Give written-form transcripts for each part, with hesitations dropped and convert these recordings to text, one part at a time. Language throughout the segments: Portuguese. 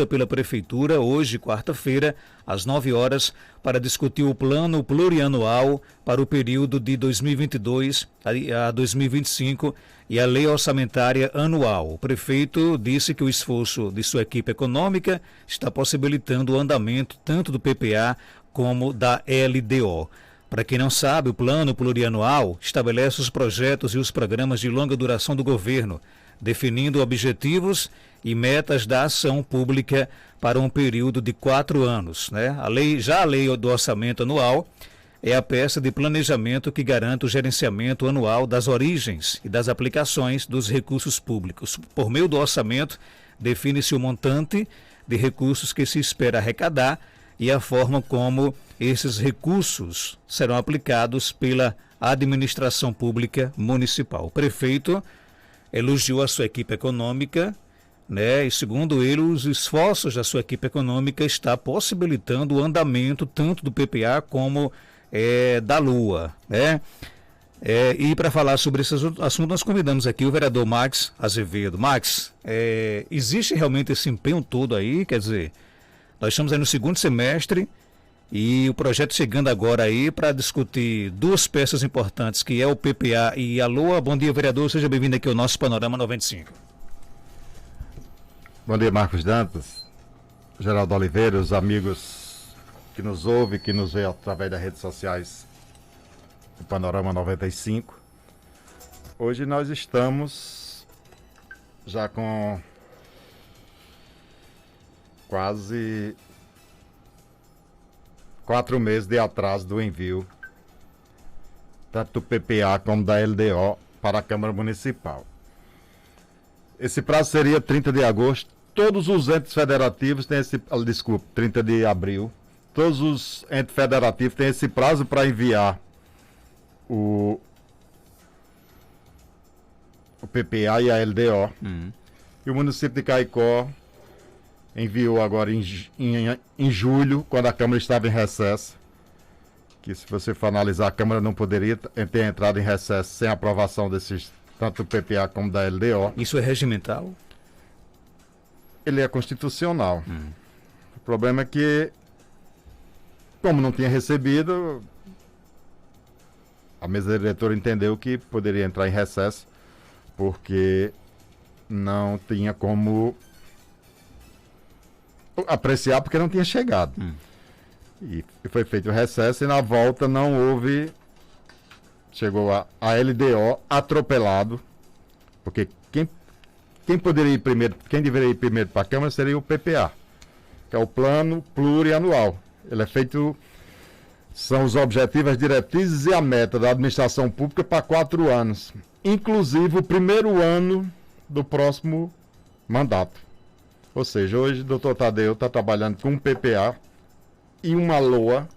pela Prefeitura hoje, quarta-feira, às 9 horas, para discutir o plano plurianual para o período de 2022 a 2025 e a lei orçamentária anual. O prefeito disse que o esforço de sua equipe econômica está possibilitando o andamento tanto do PPA como da LDO. Para quem não sabe, o plano plurianual estabelece os projetos e os programas de longa duração do governo, definindo objetivos e metas da ação pública para um período de 4 anos. Né? A lei do orçamento anual é a peça de planejamento que garante o gerenciamento anual das origens e das aplicações dos recursos públicos. Por meio do orçamento, define-se o montante de recursos que se espera arrecadar e a forma como esses recursos serão aplicados pela administração pública municipal. O prefeito elogiou a sua equipe econômica, né? E segundo ele, os esforços da sua equipe econômica está possibilitando o andamento tanto do PPA como da Lua, né? E para falar sobre esse assunto, nós convidamos aqui o vereador Max Azevedo. Max, existe realmente esse empenho todo aí? Quer dizer, nós estamos aí no segundo semestre e o projeto chegando agora aí para discutir duas peças importantes, que é o PPA e a Lua. Bom dia, vereador, seja bem-vindo aqui ao nosso Panorama 95. Bom dia, Marcos Dantas, Geraldo Oliveira, os amigos que nos ouvem, que nos vê através das redes sociais do Panorama 95. Hoje nós estamos já com quase 4 meses de atraso do envio, tanto do PPA como da LDO, para a Câmara Municipal. Esse prazo seria 30 de agosto. Todos os entes federativos têm 30 de abril. Todos os entes federativos têm esse prazo para enviar o PPA e a LDO. E o município de Caicó enviou agora em julho, quando a Câmara estava em recesso, que se você for analisar, a Câmara não poderia ter entrado em recesso sem aprovação desses, tanto do PPA como da LDO. Isso é regimental? Ele é constitucional. O problema é que, como não tinha recebido, a mesa diretora entendeu que poderia entrar em recesso, porque não tinha como apreciar, porque não tinha chegado. E foi feito o recesso e na volta não houve. Chegou a LDO atropelado, porque quem poderia ir primeiro, quem deveria ir primeiro para a Câmara seria o PPA, que é o plano plurianual. Ele é feito, são os objetivos, as diretrizes e a meta da administração pública para 4 anos, inclusive o primeiro ano do próximo mandato. Ou seja, hoje o doutor Tadeu está trabalhando com um PPA e uma LOA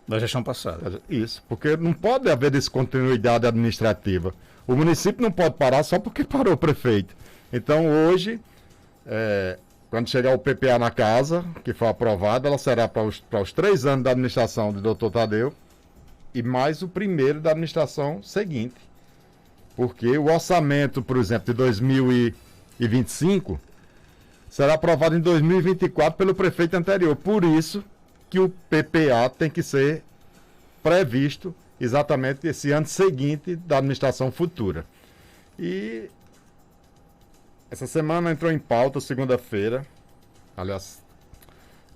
da gestão passada. Isso, porque não pode haver descontinuidade administrativa. O município não pode parar só porque parou o prefeito. Então hoje, quando chegar o PPA na casa, que for aprovado, ela será para os 3 anos da administração do doutor Tadeu e mais o primeiro da administração seguinte. Porque o orçamento, por exemplo, de 2025 será aprovado em 2024 pelo prefeito anterior. Por isso que o PPA tem que ser previsto exatamente esse ano seguinte da administração futura. E essa semana entrou em pauta, segunda-feira, aliás,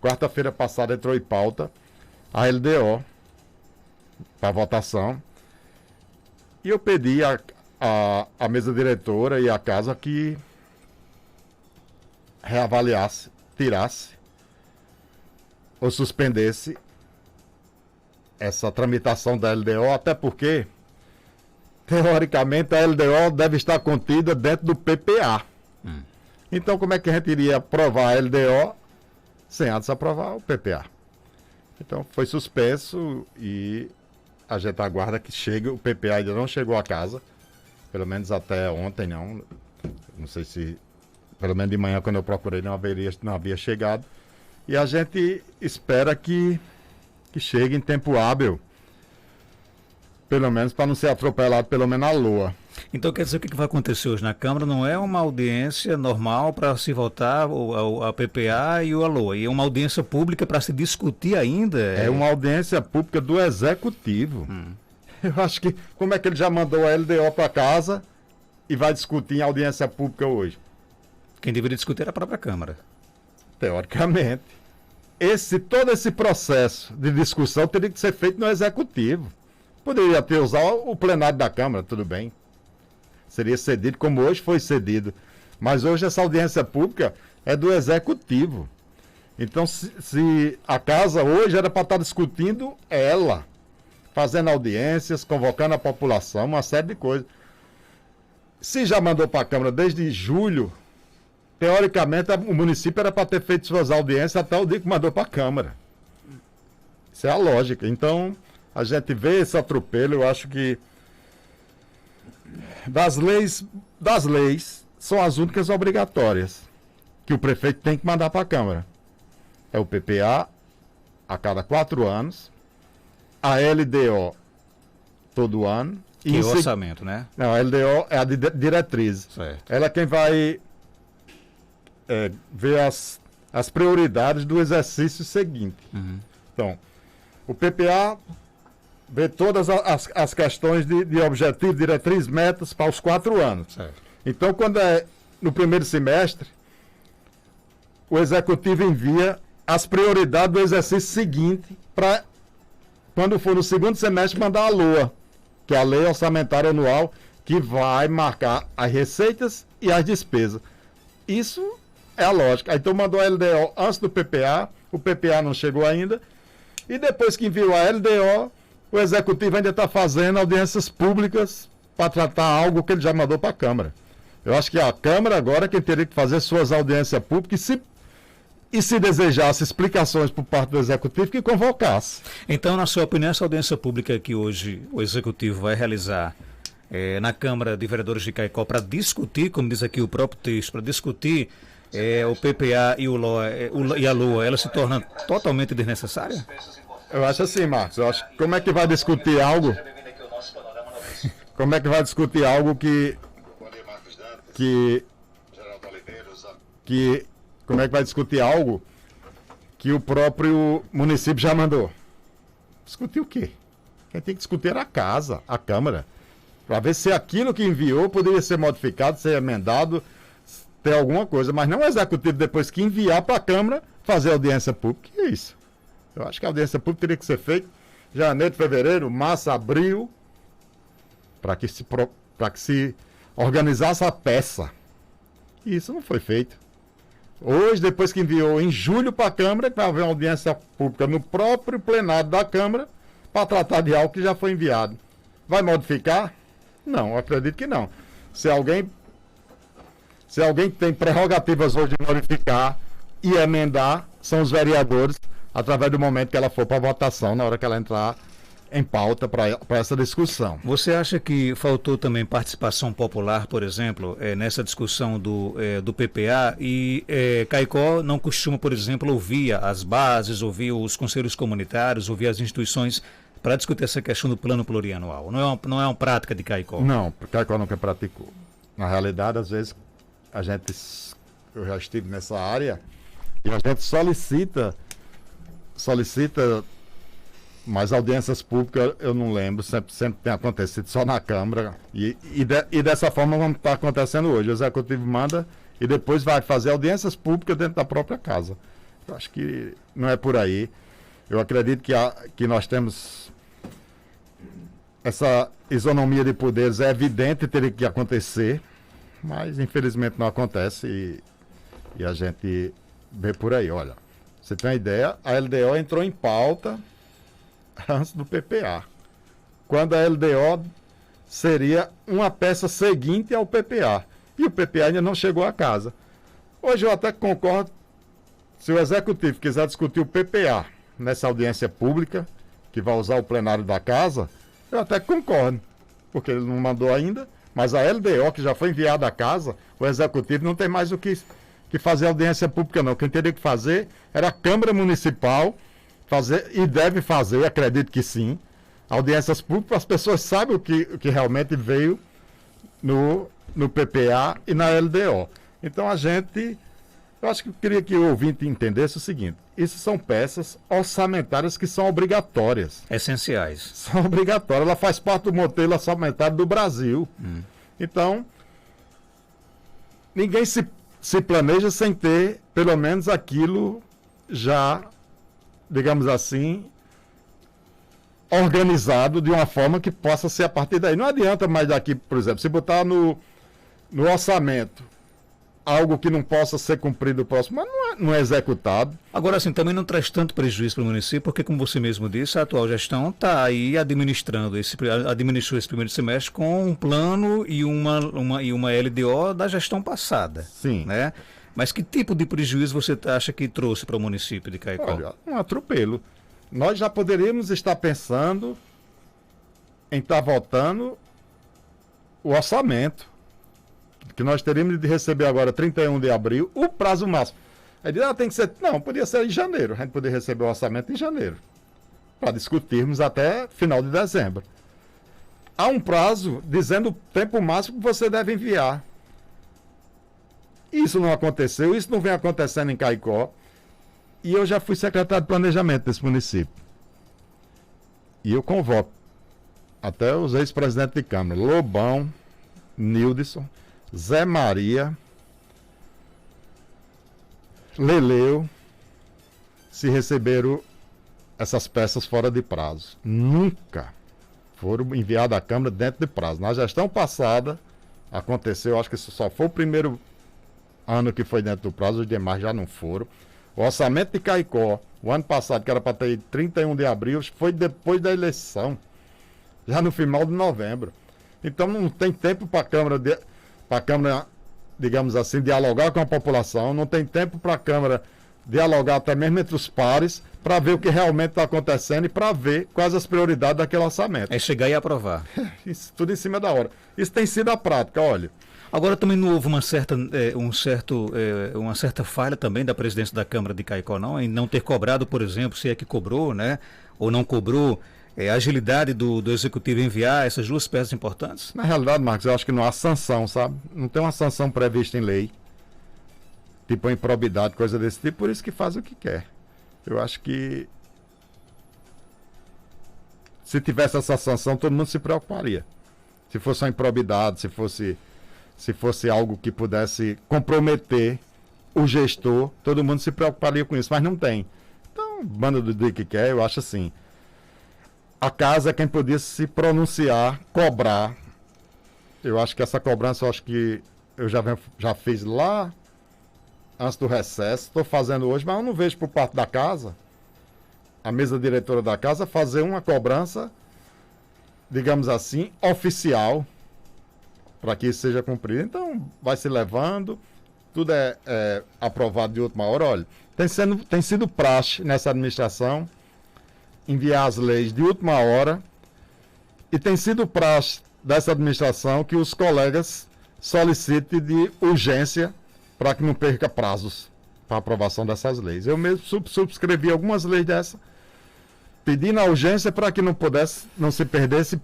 quarta-feira passada entrou em pauta a LDO para votação. E eu pedi a mesa diretora e a casa que reavaliasse, tirasse ou suspendesse essa tramitação da LDO, até porque, teoricamente, a LDO deve estar contida dentro do PPA. Então, como é que a gente iria aprovar a LDO sem antes aprovar o PPA? Então, foi suspenso e a gente aguarda que chegue. O PPA ainda não chegou a casa, pelo menos até ontem não. Não sei se, pelo menos de manhã, quando eu procurei, não havia chegado. E a gente espera que chegue em tempo hábil, pelo menos para não ser atropelado, pelo menos a LOA. Então quer dizer que o que vai acontecer hoje na Câmara não é uma audiência normal para se votar a PPA e o ALOA, e é uma audiência pública para se discutir ainda? É uma audiência pública do Executivo. Eu acho que, como é que ele já mandou a LDO para casa e vai discutir em audiência pública hoje? Quem deveria discutir era a própria Câmara. Teoricamente. Todo esse processo de discussão teria que ser feito no Executivo. Poderia ter usado o plenário da Câmara, tudo bem. Seria cedido como hoje foi cedido. Mas hoje essa audiência pública é do Executivo. Então, se a casa hoje era para estar discutindo ela, fazendo audiências, convocando a população, uma série de coisas. Se já mandou para a Câmara desde julho, teoricamente o município era para ter feito suas audiências até o dia que mandou para a Câmara. Isso é a lógica. Então, a gente vê esse atropelo, eu acho que das leis são as únicas obrigatórias que o prefeito tem que mandar para a Câmara. É o PPA a cada 4 anos, a LDO todo ano. E o orçamento, né? Não, a LDO é a diretriz. Certo. Ela é quem vai ver as prioridades do exercício seguinte. Então, o PPA vê todas as questões de objetivo, diretriz, metas para os 4 anos. Certo. Então, quando é no primeiro semestre, o executivo envia as prioridades do exercício seguinte para, quando for no segundo semestre, mandar a LOA, que é a Lei Orçamentária Anual, que vai marcar as receitas e as despesas. Isso é a lógica. Então mandou a LDO antes do PPA, o PPA não chegou ainda, e depois que enviou a LDO, o Executivo ainda está fazendo audiências públicas para tratar algo que ele já mandou para a Câmara. Eu acho que a Câmara agora é quem teria que fazer suas audiências públicas e se desejasse explicações por parte do Executivo, que convocasse. Então, na sua opinião, essa audiência pública que hoje o Executivo vai realizar na Câmara de Vereadores de Caicó para discutir, como diz aqui o próprio texto, para discutir o PPA e e a LOA, ela se torna totalmente desnecessária? Eu acho assim, Marcos. Eu acho que como é que vai discutir algo? Como é que vai discutir algo que como é que vai discutir algo que o próprio município já mandou? Discutir o quê? Quem tem que discutir era a casa, a Câmara, para ver se aquilo que enviou poderia ser modificado, ser emendado, ter alguma coisa, mas não o Executivo, depois que enviar para a Câmara, fazer audiência pública. Que é isso? Eu acho que a audiência pública teria que ser feita em janeiro, fevereiro, março, abril, para que se organizasse a peça. E isso não foi feito. Hoje, depois que enviou em julho para a Câmara, vai haver uma audiência pública no próprio plenário da Câmara para tratar de algo que já foi enviado. Vai modificar? Não, acredito que não. Se alguém tem prerrogativas hoje de modificar e emendar, são os vereadores, através do momento que ela for para votação, na hora que ela entrar em pauta para essa discussão. Você acha que faltou também participação popular, por exemplo, nessa discussão do PPA? E Caicó não costuma, por exemplo, ouvir as bases, ouvir os conselhos comunitários, ouvir as instituições para discutir essa questão do plano plurianual. Não é uma prática de Caicó? Não, Caicó nunca praticou. Na realidade, às vezes, eu já estive nessa área e a gente solicita mas audiências públicas eu não lembro, sempre tem acontecido só na Câmara e dessa forma como está acontecendo hoje. O Executivo manda e depois vai fazer audiências públicas dentro da própria casa. Eu acho que não é por aí. Eu acredito que nós temos essa isonomia de poderes, é evidente, teria que acontecer, mas infelizmente não acontece e a gente vê por aí. Olha, você tem uma ideia, a LDO entrou em pauta antes do PPA, quando a LDO seria uma peça seguinte ao PPA, e o PPA ainda não chegou a casa. Hoje eu até concordo, se o Executivo quiser discutir o PPA nessa audiência pública, que vai usar o plenário da casa, eu até concordo, porque ele não mandou ainda, mas a LDO, que já foi enviada à casa, o Executivo não tem mais o que fazer audiência pública não. Quem teria que fazer era a Câmara Municipal, fazer, e deve fazer, acredito que sim, audiências públicas, as pessoas sabem o que realmente veio no PPA e na LDO. Então eu acho que eu queria que o ouvinte entendesse o seguinte: isso são peças orçamentárias que são obrigatórias. Essenciais. São obrigatórias. Ela faz parte do modelo orçamentário do Brasil. Então, ninguém se planeja sem ter, pelo menos, aquilo já, digamos assim, organizado de uma forma que possa ser a partir daí. Não adianta mais daqui, por exemplo, se botar no orçamento algo que não possa ser cumprido próximo, mas não é executado. Agora, assim, também não traz tanto prejuízo para o município, porque, como você mesmo disse, a atual gestão está aí administrou esse primeiro semestre com um plano e uma LDO da gestão passada. Sim. Né? Mas que tipo de prejuízo você acha que trouxe para o município de Caicó? Olha, um atropelo. Nós já poderíamos estar pensando em estar votando o orçamento, que nós teríamos de receber agora 31 de abril, o prazo máximo. Aí diz, tem que ser... Não, podia ser em janeiro. A gente poderia receber o orçamento em janeiro, para discutirmos até final de dezembro. Há um prazo dizendo o tempo máximo que você deve enviar. Isso não aconteceu, isso não vem acontecendo em Caicó. E eu já fui secretário de planejamento desse município. E eu convoco até os ex-presidentes de Câmara, Lobão, Nildson, Zé Maria, Leleu, se receberam essas peças fora de prazo. Nunca foram enviadas à Câmara dentro de prazo. Na gestão passada aconteceu, acho que isso só foi o primeiro ano que foi dentro do prazo, os demais já não foram. O orçamento de Caicó, o ano passado, que era para ter 31 de abril, foi depois da eleição, já no final de novembro. Então não tem tempo para a Câmara, digamos assim, dialogar com a população, não tem tempo para a Câmara dialogar até mesmo entre os pares, para ver o que realmente está acontecendo e para ver quais as prioridades daquele orçamento. É chegar e aprovar. Isso tudo em cima da hora. Isso tem sido a prática, olha. Agora também não houve uma certa falha também da presidência da Câmara de Caicó, não? Em não ter cobrado, por exemplo, se é que cobrou, né? Ou não cobrou, a agilidade do Executivo enviar essas duas peças importantes? Na realidade, Marcos, eu acho que não há sanção, sabe? Não tem uma sanção prevista em lei, tipo improbidade, coisa desse tipo, por isso que faz o que quer. Eu acho que se tivesse essa sanção, todo mundo se preocuparia. Se fosse uma improbidade, se fosse algo que pudesse comprometer o gestor, todo mundo se preocuparia com isso, mas não tem. Então, banda do que quer, eu acho assim. A casa é quem podia se pronunciar, cobrar. Eu acho que essa cobrança, eu já fiz lá antes do recesso, estou fazendo hoje, mas eu não vejo por parte da casa, a mesa diretora da casa, fazer uma cobrança, digamos assim, oficial, para que isso seja cumprido. Então, vai se levando, tudo é aprovado de última hora. Olha, tem sido praxe nessa administração enviar as leis de última hora, e tem sido praxe dessa administração que os colegas solicitem de urgência para que não perca prazos para aprovação dessas leis. Eu mesmo subscrevi algumas leis dessa, pedindo a urgência para que não se perdesse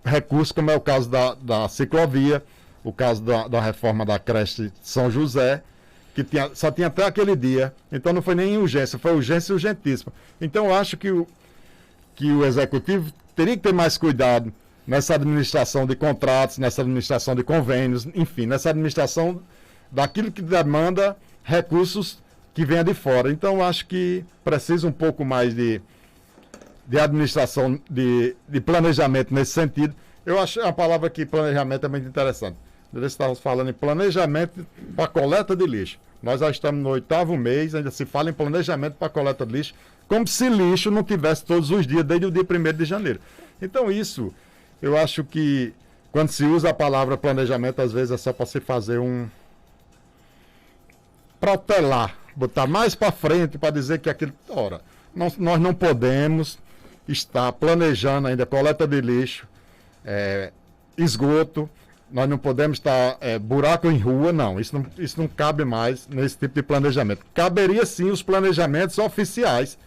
recurso, como é o caso da ciclovia, o caso da reforma da creche São José, que só tinha até aquele dia. Então não foi nem urgência, foi urgência urgentíssima. Então eu acho que o Executivo teria que ter mais cuidado nessa administração de contratos, nessa administração de convênios, enfim, nessa administração daquilo que demanda recursos que venha de fora. Então eu acho que precisa um pouco mais de administração, de planejamento nesse sentido. Eu acho a palavra aqui, planejamento, é muito interessante. Nós estávamos falando em planejamento para coleta de lixo. Nós já estamos no 8º mês, ainda se fala em planejamento para coleta de lixo, como se lixo não tivesse todos os dias, desde o dia 1º de janeiro. Então isso, eu acho que quando se usa a palavra planejamento, às vezes é só para se fazer protelar, botar mais para frente para dizer que aquilo... Ora, nós não podemos estar planejando ainda coleta de lixo, esgoto, nós não podemos estar buraco em rua, não. Isso não cabe mais nesse tipo de planejamento. Caberia sim os planejamentos oficiais,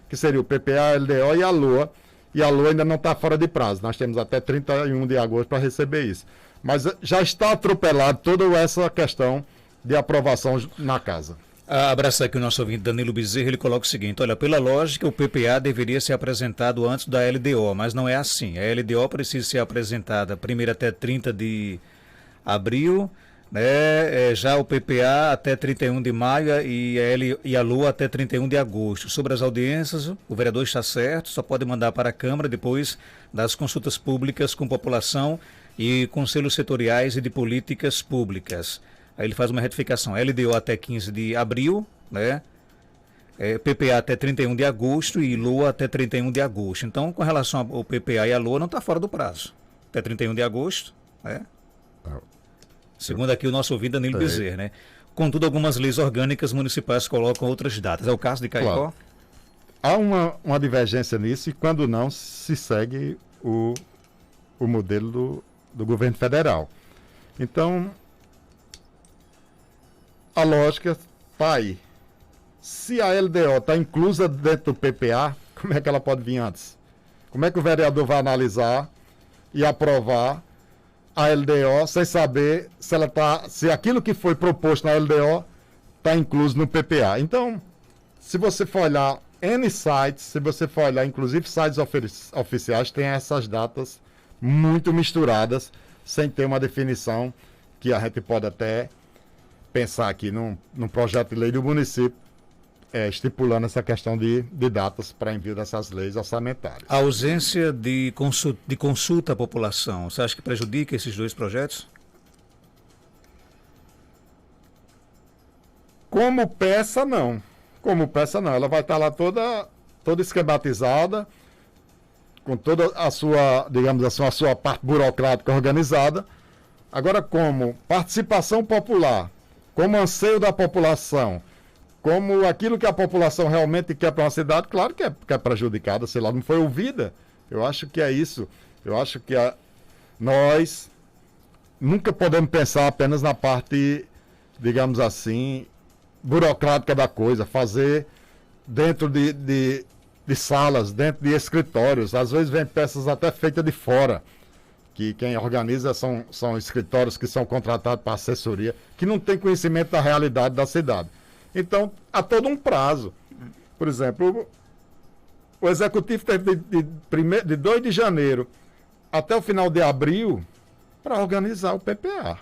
que seria o PPA, a LDO e a LOA. E a LOA ainda não está fora de prazo. Nós temos até 31 de agosto para receber isso. Mas já está atropelado toda essa questão de aprovação na casa. Abraçar aqui o nosso ouvinte Danilo Bezerra, ele coloca o seguinte: olha, pela lógica o PPA deveria ser apresentado antes da LDO, mas não é assim. A LDO precisa ser apresentada primeiro até 30 de abril, né? Já o PPA até 31 de maio e a LOA até 31 de agosto. Sobre as audiências, o vereador está certo, só pode mandar para a Câmara depois das consultas públicas com população e conselhos setoriais e de políticas públicas. Aí ele faz uma retificação, LDO até 15 de abril, né? PPA até 31 de agosto e LOA até 31 de agosto. Então, com relação ao PPA e a LOA, não está fora do prazo. Até 31 de agosto, né? Segundo aqui o nosso ouvinte Danilo Bezerra, né? Contudo, algumas leis orgânicas municipais colocam outras datas. É o caso de Caicó? Claro. Há uma divergência nisso e, quando não, se segue o modelo do governo federal. Então, a lógica está aí. Se a LDO está inclusa dentro do PPA, como é que ela pode vir antes? Como é que o vereador vai analisar e aprovar a LDO sem saber se aquilo que foi proposto na LDO está incluso no PPA? Então, se você for olhar N sites, se você for olhar inclusive sites oficiais, tem essas datas muito misturadas, sem ter uma definição que a gente pode até pensar aqui num projeto de lei do município, estipulando essa questão de datas para envio dessas leis orçamentárias. A ausência de consulta à população, você acha que prejudica esses dois projetos? Como peça, não. Ela vai estar lá toda esquematizada, com toda a sua, digamos assim, a sua parte burocrática organizada. Agora, como participação popular, como anseio da população, como aquilo que a população realmente quer para uma cidade, claro que é prejudicada, se ela não foi ouvida. Eu acho que é isso. Eu acho que nós nunca podemos pensar apenas na parte, digamos assim, burocrática da coisa, fazer dentro de salas, dentro de escritórios. Às vezes vem peças até feitas de fora, que quem organiza são escritórios que são contratados para assessoria, que não tem conhecimento da realidade da cidade. Então, há todo um prazo. Por exemplo, o Executivo teve de 2 de janeiro até o final de abril para organizar o PPA.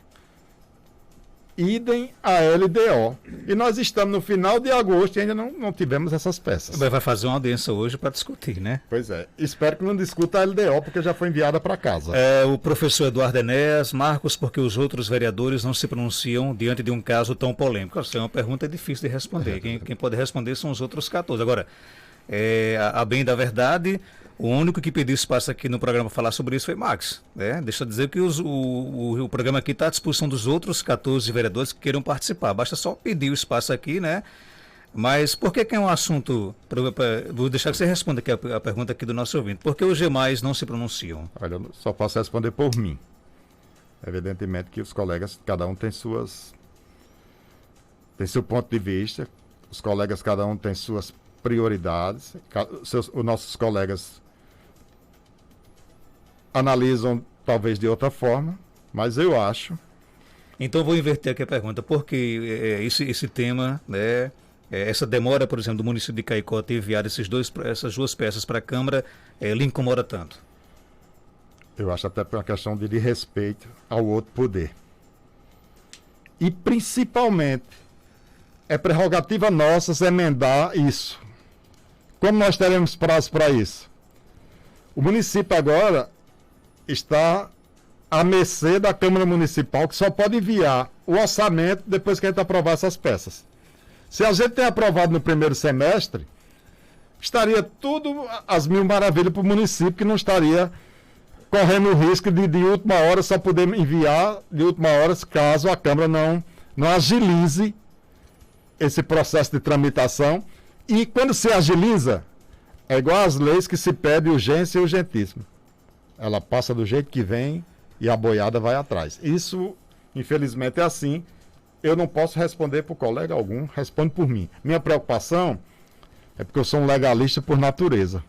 Idem a LDO. E nós estamos no final de agosto e ainda não tivemos essas peças. Vai fazer uma audiência hoje para discutir, né? Pois é. Espero que não discuta a LDO, porque já foi enviada para casa. O professor Eduardo Enéas, Marcos, porque os outros vereadores não se pronunciam diante de um caso tão polêmico? Essa é uma pergunta difícil de responder. Quem pode responder são os outros 14. Agora, a bem da verdade, o único que pediu espaço aqui no programa para falar sobre isso foi Max. Né? Deixa eu dizer que o programa aqui está à disposição dos outros 14 vereadores que queiram participar. Basta só pedir o espaço aqui, né? Mas por que é um assunto... Vou deixar que você responda aqui a pergunta aqui do nosso ouvinte. Por que os demais não se pronunciam? Olha, eu só posso responder por mim. Evidentemente que os colegas, cada um tem seu ponto de vista. Os colegas, cada um tem suas prioridades. Os nossos colegas analisam talvez de outra forma, mas eu acho. Então vou inverter aqui a pergunta. Por que esse tema, né, essa demora, por exemplo, do município de Caicó ter enviado essas duas peças para a Câmara, lhe incomoda tanto? Eu acho até por uma questão de respeito ao outro poder. E principalmente, é prerrogativa nossa emendar isso. Como nós teremos prazo para isso? O município agora está à mercê da Câmara Municipal, que só pode enviar o orçamento depois que a gente aprovar essas peças. Se a gente tem aprovado no primeiro semestre, estaria tudo às mil maravilhas para o município, que não estaria correndo o risco de última hora só poder enviar de última hora, caso a Câmara não agilize esse processo de tramitação. E quando se agiliza, é igual às leis que se pede urgência e urgentíssimo. Ela passa do jeito que vem e a boiada vai atrás. Isso, infelizmente, é assim. Eu não posso responder por colega algum, respondo por mim. Minha preocupação é porque eu sou um legalista por natureza.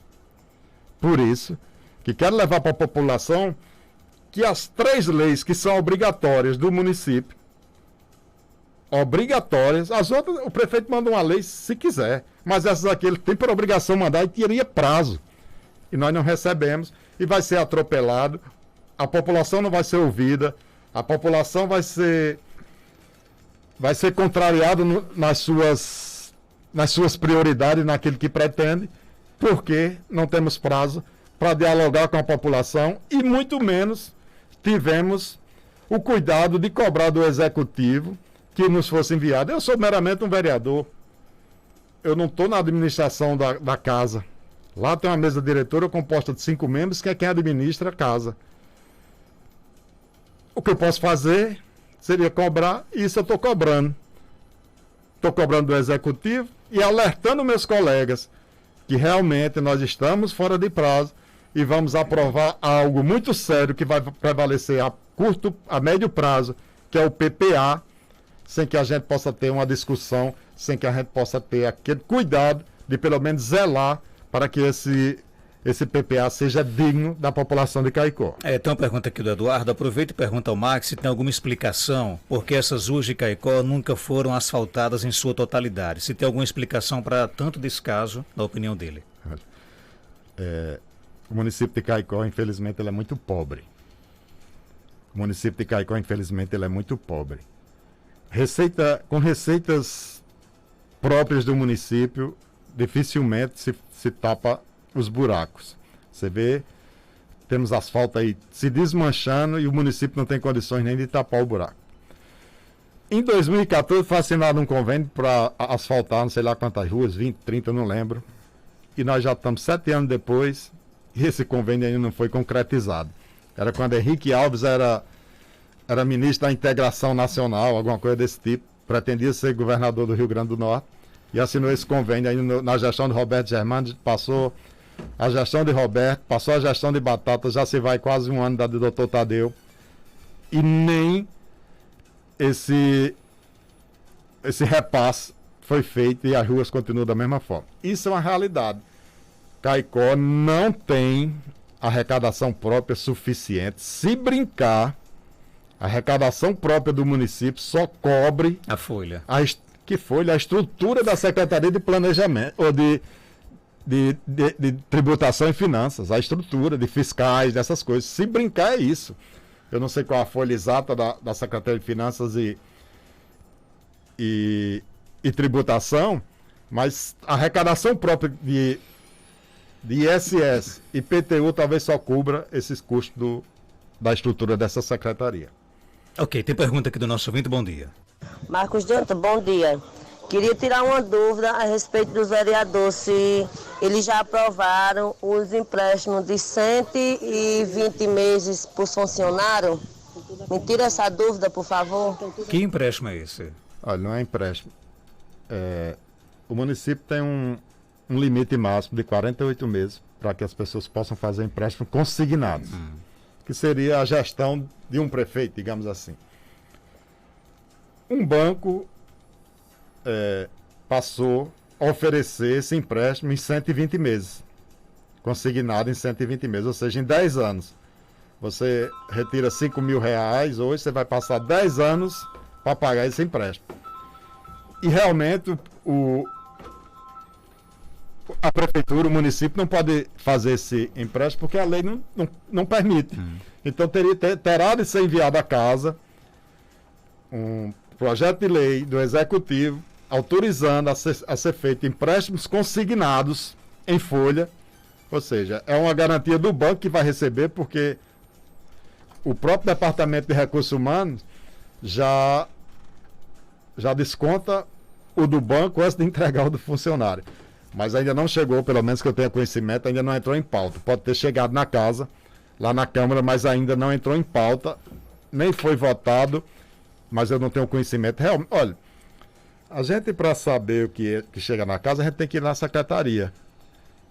Por isso, que quero levar para a população que as 3 leis que são obrigatórias do município, obrigatórias, as outras o prefeito manda uma lei se quiser, mas essas aqui ele tem por obrigação mandar e teria prazo. E nós não recebemos e vai ser atropelado, a população não vai ser ouvida, a população vai ser contrariada nas suas prioridades, naquilo que pretende, porque não temos prazo para dialogar com a população e muito menos tivemos o cuidado de cobrar do executivo que nos fosse enviado. Eu sou meramente um vereador, eu não estou na administração da casa. Lá tem uma mesa diretora composta de 5 membros, que é quem administra a casa. O que eu posso fazer seria cobrar, e isso eu estou cobrando. Estou cobrando do executivo e alertando meus colegas que realmente nós estamos fora de prazo e vamos aprovar algo muito sério que vai prevalecer a médio prazo, que é o PPA, sem que a gente possa ter uma discussão, sem que a gente possa ter aquele cuidado de pelo menos zelar para que esse PPA seja digno da população de Caicó. Tem uma pergunta aqui do Eduardo. Aproveita e pergunta ao Max se tem alguma explicação por que essas ruas de Caicó nunca foram asfaltadas em sua totalidade. Se tem alguma explicação para tanto descaso, na opinião dele. O município de Caicó, infelizmente, ele é muito pobre. O município de Caicó, infelizmente, ele é muito pobre. Com receitas próprias do município, dificilmente se tapa os buracos. Você vê, temos asfalto aí se desmanchando e o município não tem condições nem de tapar o buraco. Em 2014 foi assinado um convênio para asfaltar não sei lá quantas ruas, 20, 30, não lembro. E nós já estamos 7 anos depois e esse convênio ainda não foi concretizado. Era quando Henrique Alves era ministro da Integração Nacional, alguma coisa desse tipo, pretendia ser governador do Rio Grande do Norte e assinou esse convênio aí na gestão de Roberto Germano, passou a gestão de Roberto, passou a gestão de Batata, já se vai quase um ano da do Dr. Tadeu e nem esse repasse foi feito e as ruas continuam da mesma forma. Isso é uma realidade. Caicó não tem arrecadação própria suficiente. Se brincar, a arrecadação própria do município só cobre a folha. Que folha? A estrutura da Secretaria de Planejamento, ou de Tributação e Finanças, a estrutura de fiscais, dessas coisas. Se brincar é isso. Eu não sei qual a folha exata da Secretaria de Finanças e Tributação, mas a arrecadação própria de ISS e PTU talvez só cubra esses custos da estrutura dessa secretaria. Ok, tem pergunta aqui do nosso ouvinte, bom dia. Marcos Danta, bom dia. Queria tirar uma dúvida a respeito dos vereadores, se eles já aprovaram os empréstimos de 120 meses para os funcionários. Me tira essa dúvida, por favor. Que empréstimo é esse? Olha, não é empréstimo. O município tem um limite máximo de 48 meses para que as pessoas possam fazer empréstimos consignados, que seria a gestão de um prefeito, digamos assim. Um banco passou a oferecer esse empréstimo em 120 meses, consignado em 120 meses, ou seja, em 10 anos. Você retira R$5.000, hoje você vai passar 10 anos para pagar esse empréstimo. E realmente a prefeitura, o município não pode fazer esse empréstimo porque a lei não permite. Então terá de ser enviado à casa um projeto de lei do executivo autorizando a ser feito empréstimos consignados em folha, ou seja, é uma garantia do banco que vai receber, porque o próprio Departamento de Recursos Humanos já desconta o do banco antes de entregar o do funcionário. Mas ainda não chegou, pelo menos que eu tenha conhecimento, ainda não entrou em pauta. Pode ter chegado na casa, lá na Câmara, mas ainda não entrou em pauta, nem foi votado, mas eu não tenho conhecimento. Olha, a gente, para saber o que chega na casa, a gente tem que ir na secretaria.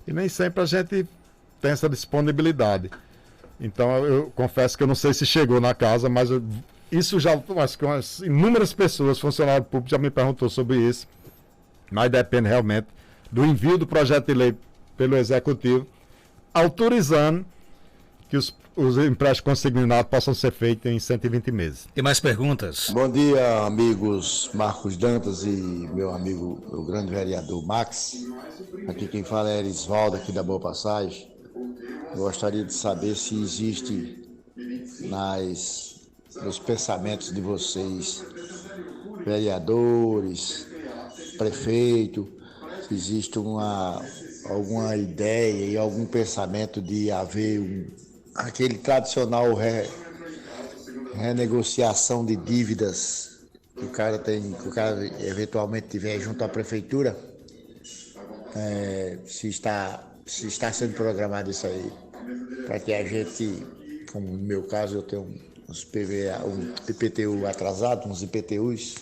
E nem sempre a gente tem essa disponibilidade. Então, eu confesso que eu não sei se chegou na casa, mas isso já, inúmeras pessoas, funcionário público, já me perguntou sobre isso. Mas depende realmente do envio do projeto de lei pelo Executivo, autorizando que os empréstimos consignados possam ser feitos em 120 meses. Tem mais perguntas? Bom dia, amigos Marcos Dantas e meu amigo, o grande vereador Max. Aqui quem fala é Erisvaldo, aqui da Boa Passagem. Eu gostaria de saber se existe nos pensamentos de vocês, vereadores, prefeito, se existe alguma ideia e algum pensamento de haver aquele tradicional renegociação de dívidas que o cara eventualmente tiver junto à prefeitura, se está sendo programado isso aí, para que a gente, como no meu caso eu tenho uns PVA, um IPTU atrasado, uns IPTUs,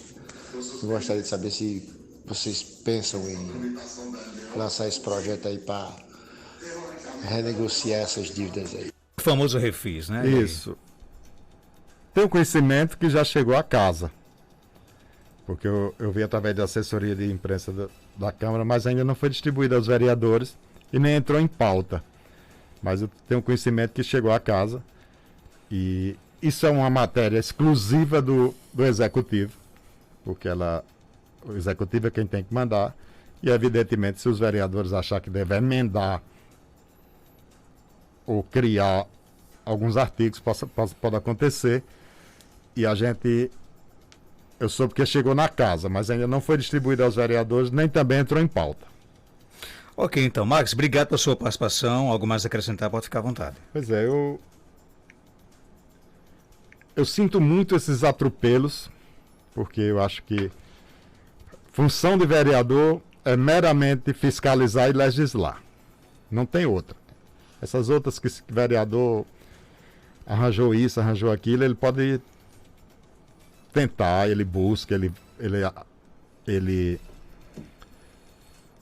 eu gostaria de saber se vocês pensam em lançar esse projeto aí para renegociar essas dívidas aí. O famoso refis, né? Isso. Tenho conhecimento que já chegou a casa, porque eu vi através da assessoria de imprensa da Câmara, mas ainda não foi distribuído aos vereadores e nem entrou em pauta. Mas eu tenho conhecimento que chegou a casa e isso é uma matéria exclusiva do Executivo, porque o Executivo é quem tem que mandar e, evidentemente, se os vereadores achar que devem emendar ou criar alguns artigos, pode acontecer. E eu soube que chegou na casa, mas ainda não foi distribuído aos vereadores, nem também entrou em pauta. Ok, então, Max, obrigado pela sua participação. Algo mais a acrescentar, pode ficar à vontade. Pois é, eu sinto muito esses atropelos, porque eu acho que função de vereador é meramente fiscalizar e legislar. Não tem outra. Essas outras que o vereador arranjou isso, arranjou aquilo, ele pode tentar, ele busca,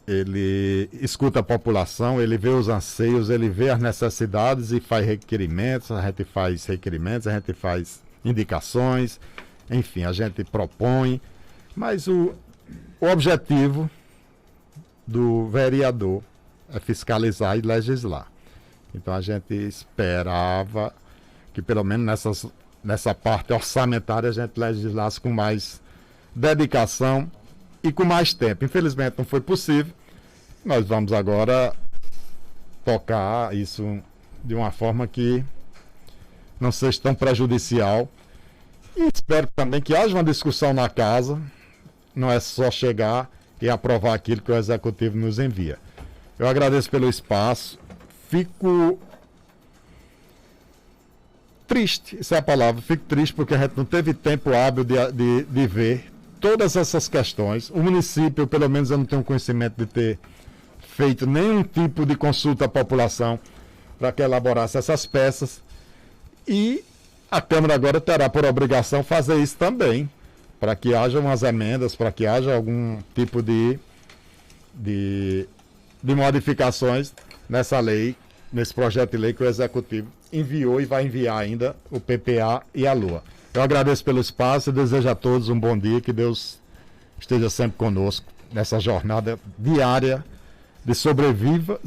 ele escuta a população, ele vê os anseios, ele vê as necessidades e faz requerimentos, a gente faz indicações, enfim, a gente propõe, mas o objetivo do vereador é fiscalizar e legislar. Então a gente esperava que pelo menos nessa parte orçamentária a gente legislasse com mais dedicação e com mais tempo. Infelizmente não foi possível. Nós vamos agora tocar isso de uma forma que não seja tão prejudicial. E espero também que haja uma discussão na casa. Não é só chegar e aprovar aquilo que o Executivo nos envia. Eu agradeço pelo espaço. Fico triste, essa é a palavra, fico triste porque a gente não teve tempo hábil de ver todas essas questões. O município, pelo menos eu não tenho conhecimento de ter feito nenhum tipo de consulta à população para que elaborasse essas peças. E a Câmara agora terá por obrigação fazer isso também, para que haja umas emendas, para que haja algum tipo de modificações nessa lei, nesse projeto de lei que o Executivo enviou e vai enviar ainda, o PPA e a LOA. Eu agradeço pelo espaço e desejo a todos um bom dia, que Deus esteja sempre conosco nessa jornada diária de sobrevida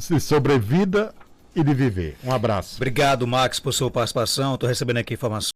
e de viver. Um abraço. Obrigado, Max, por sua participação. Estou recebendo aqui informações.